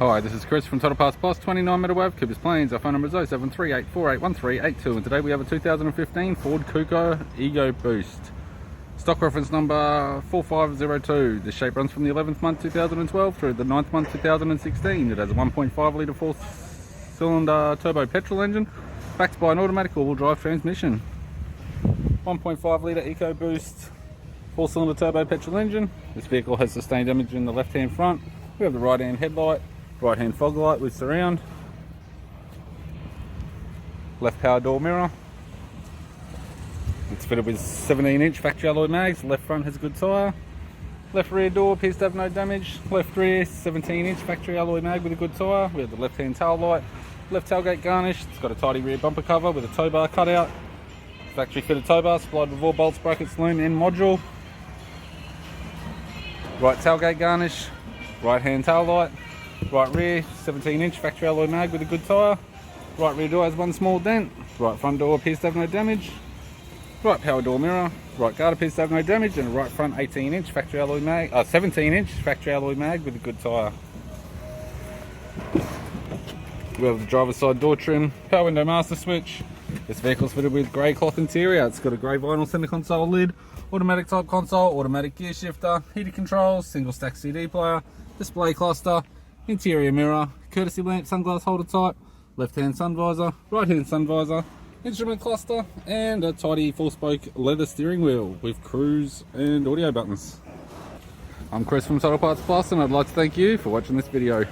Hi, this is Chris from Total Parts Plus, 29 Meadow Ave, Coopers Plains. Our phone number is 0738481382, and today we have a 2015 Ford Kuga EcoBoost. Stock reference number 4502. The shape runs from the 11th month 2012 through the 9th month 2016. It has a 1.5 litre 4-cylinder turbo petrol engine, backed by an automatic all-wheel drive transmission. 1.5 litre EcoBoost 4-cylinder turbo petrol engine. This vehicle has sustained damage in the left-hand front. We have the right-hand headlight, right-hand fog light with surround, left power door mirror. It's fitted with 17-inch factory alloy mags. Left front has a good tyre. Left rear door appears to have no damage. Left rear 17-inch factory alloy mag with a good tyre. We have the left-hand tail light, left tailgate garnish. It's got a tidy rear bumper cover with a tow bar cutout. Factory fitted tow bar supplied with all bolts, brackets, loom and module. Right tailgate garnish, right hand tail light, right rear 17-inch factory alloy mag with a good tyre. Right rear door has one small dent. Right front door appears to have no damage. Right power door mirror, right guard appears to have no damage, and a right front 18-inch factory alloy mag, 17-inch factory alloy mag with a good tyre. We have the driver's side door trim, power window master switch. This vehicle's fitted with grey cloth interior. It's got a grey vinyl centre console lid, automatic type console, automatic gear shifter, heated controls, single stack CD player, display cluster, interior mirror, courtesy lamp, sunglass holder type, left hand sun visor, right hand sun visor, instrument cluster, and a tidy 4-spoke leather steering wheel with cruise and audio buttons. I'm Chris from Total Parts Plus, and I'd like to thank you for watching this video.